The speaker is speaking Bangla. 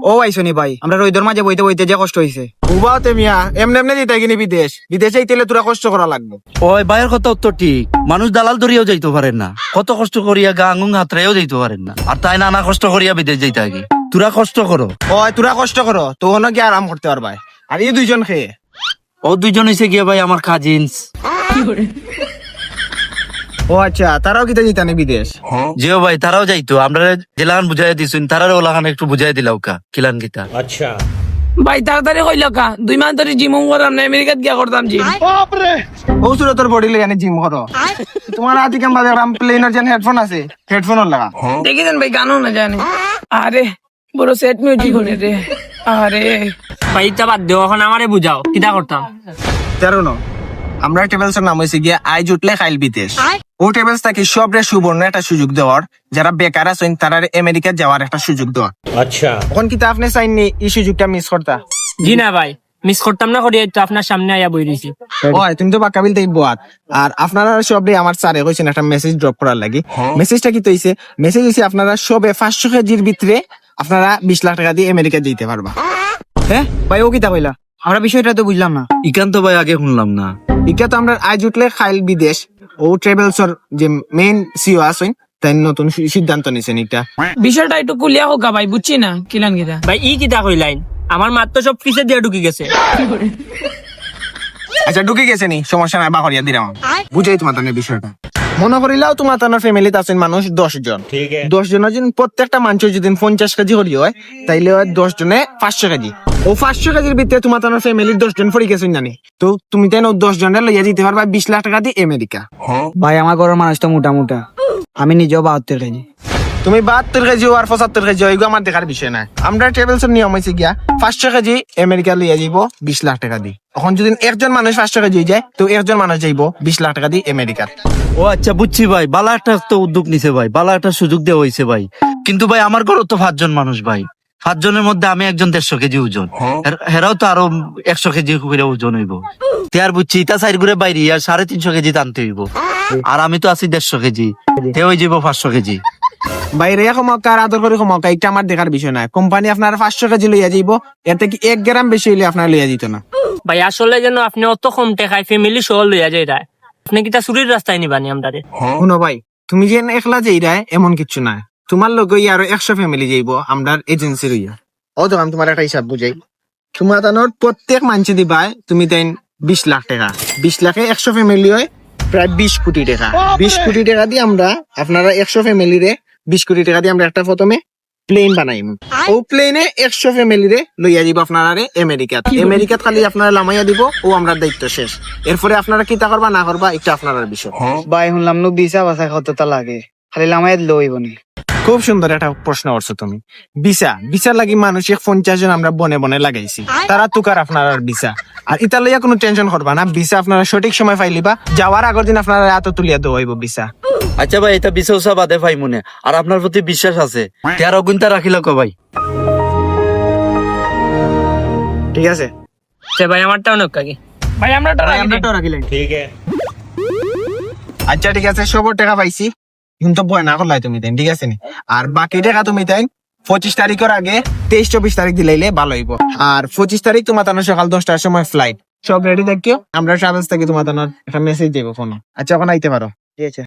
ও আইসনি ভাই, আমরা রইদর মাঝে বইতে বইতে যে কষ্ট হয়েছে। উবাতে মিয়া এমনি এমনি দিতে কিনি বিদেশে ইতেলে তোরা কষ্ট করা লাগবে। ওই ভাইয়ের কথা তো ঠিক, মানুষ দালাল ধরিয়াও যাইতে পারেন না, কত কষ্ট করিয়া গা আঙুং হাতরাইও যাইতে পারেন না, আর তাই নানা কষ্ট করিয়া বিদেশ যাইতে আগে। তোরা কষ্ট করো। ওই তোরা কষ্ট করো তো কি আরাম করতে পারবা। আর এই দুইজন খেয়ে ও দুইজন হইছে গিয়া ভাই আমার কাজিনস। ও আচ্ছা, তারাও কিতা জিতানি বিদেশ? জিও ভাই তারাও যাইতো, আমরা জেলাখান বুঝাই দিছুন, তারার ওলাখান একটু বুঝাই দিলাও কা কিলান গীতা। ভাই তাড়াতাড়ি কইল কা 2 মাস ধরে জিম করলাম না, আমেরিকাত গিয়া করতাম জিম। ও সুরে তোর বডি লেগানি জিম করো। তোমার আদি কাম বাদে রাম প্লেনের যেন হেডফোন আছে, হেডফোন লাগা। দেখিছেন ভাই গানও না জানি। আরে বড় সেট মিউজিক হনে রে। আরে ভাই তা বাদ দেও, এখন আমারে বুঝাও কিটা করতাম। তেরো ন আমরা টেবিলসের নাম হয়েছে গিয়া আই জুটলে খাইল বিদেশ। ও টেবিলস তাকে সবরে সুবর্ণ একটা সুযোগ দেওয়ার, যারা বেকার আছেন তারা আমেরিকা যাওয়ার একটা সুযোগ দেওয়ার। আচ্ছা, এখন কিতা আপনি চাইনি এই সুযোগটা মিস করতা? জি না ভাই, মিস করতাম না, করি তো আপনার সামনে আয়া বই রইছি। ওই তুমি তো বাক্কা বিল দেখবো। আর আপনারা সবরে আমার স্যারে কইছেন একটা মেসেজ ড্রপ করার লাগি। মেসেজটা কি তৈছে? মেসেজ হইছে আপনারা সবে 500 কেজির ভিতরে আপনারা 20 লাখ টাকা দিয়ে আমেরিকা যেতে পারবা। হ্যাঁ ভাই, ও কিতা কইলা? আমরা বিষয়টা তো বুঝলাম না। ইকান তো ভাই আগে শুনলাম না। এটা তো আমরা আই জুটলে খাইল বিদেশ ও ট্রাভেলসর যে মেইন সিও আছেন তাই নতুন সিদ্ধান্ত নিছেন। এটা বিষয়টা একটু কুলিয়া হোক ভাই, বুঝছি না কিলান গিতা। ভাই ই কিটা কইলাইন, আমার মাত তো সব কিসে দিয়ে ঢুকি গেছে। আচ্ছা ঢুকে গেছে নি, সমস্যা নাই, বাহরিয়া দিলাম। বুঝাই তোমার তানের বিষয়টা। মনে করিলাও তোমার তানোর ফ্যামিলিতে আছেন মানুষ 10 জন। 10 জনের যদি প্রত্যেকটা মানুষের যদি 50 কেজি করি হয় তাইলে 10 জনে 500 কেজি। ও 500 কেজির ভিতরে তোমার তানোর ফ্যামিলির 10 জন পড়ে গেছেন জানি, তো তুমি তাই 10 জনের লইয়া দিতে পারবা 20 লাখ টাকা দিয়ে আমেরিকা। ভাই আমার ঘরের মানুষ তো মোটা মোটা, আমি নিজেও 72 কেজি। তুমি 72 কেজি আর 75 কেজি এগুলো আমার দেখার বিষয় না। আমরা ট্রাভেলসের নিয়ম হয়েছে গিয়া 500 কেজি আমেরিকা লইয়া যাইব 20 লাখ টাকা দিয়ে। এখন যদি একজন মানুষ 500 কেজি যায় তো একজন মানুষ যাইব 20 লাখ টাকা দিয়ে আমেরিকা। ও আচ্ছা বুঝছি ভাই, বালা একটা তো উদ্যোগ নিছে ভাই, বালা একটা সুযোগ দেওয়া হয়েছে ভাই। কিন্তু ভাই আমার ঘরও তো 5 জন মানুষ ভাই, 5 জনের মধ্যে আমি একজন 150 কেজি ওজন, হেরাও তো আরো 100 কেজি করে ওজন হইব। আর বুঝছি তা সাইড করে বাইরে আর 350 কেজি টানতে হইব, আর আমি তো আছি 150 কেজি, তে হয়ে যাব 500 কেজি। বাইরে ক্ষমতার আদর করে ক্ষমতা এটা আমার দেখার বিষয় না। কোম্পানি আপনার 500 কেজি লইয়া যাইব, এর থেকে 1 গ্রাম বেশি হইলে আপনার লইয়া দিত না। ভাই আসলে যেন আপনি অত কম টাকায় ফ্যামিলি সহ লইয়া যাই রায়, আপনি কিটা চুরির রাস্তায় নিবানি আমরারে। শুনো ভাই, তুমি যে একলা যাইরা এমন কিছু না, তোমার লগে আরো 100 ফ্যামিলি যাইব আমরা এজেন্সি লইয়া। ও তো আমি তোমার একটা হিসাব বুঝাই। তোমার তানোর প্রত্যেক মানুষ দিবাই তুমি দেন 20 লাখ টাকা। 20 লাখে 100 ফ্যামিলি হয় প্রায় 20 কোটি টাকা। 20 কোটি টাকা দিয়ে আমরা আপনারা 100 ফ্যামিলিরে 20 কোটি টাকা দিয়ে আমরা একটা প্রথমে প্লেন বানাইম। ও প্লেনে 100 ফ্যামিলিরে লইয়া যাব আপনারা আমেরিকাত। আমেরিকাত খালি আপনারা লামাইয়া দিব, ও আমরা দায়িত্ব শেষ। এরপরে আপনারা কিতা করবা না করবা এটা আপনার বিষয়। ভাই শুনলাম নো ভিসা বাসা কতটা লাগে, খালি লামায় লইব নি। খুব সুন্দর একটা প্রশ্ন করছো তুমি। ভিসা লাগি মানুষ 50 জন আমরা বনে বনে লাগাইছি, তারা তুকার আপনার ভিসা। আর ইতা লইয়া কোনো টেনশন করবা না, ভিসা আপনারা সঠিক সময় পাইলিবা, যাওয়ার আগের দিন আপনারা এত তুলিয়া দেওয়াইব ভিসা। আচ্ছা ভাই, এটা বিশ্বাস বাদে ভাই মনে, আর আপনার প্রতি বিশ্বাস আছে, তার অগুনটা রাখিল কো ভাই। ঠিক আছে ভাই আমারটা অনেক কাকি। ভাই আমরা রাখিলেন। আচ্ছা ঠিক আছে, সবর টাকা পাইছি, কিন্তু বয় না করলাই তুমি দেন, ঠিক আছে নি? আর বাকি টাকা তুমি দেন 25 তারিখের আগে 23-24 তারিখ দিলাইলে ভালো হইব। আর 25 তারিখ তোমার তানোর সকাল 10টার সময় ফ্লাইট, সব রেডি থাকিও। আমরা ট্রাভেলস থেকে তোমার তানোর একটা মেসেজ দেবো ফোন। আচ্ছা এখন আইতে পারো। ঠিক আছে।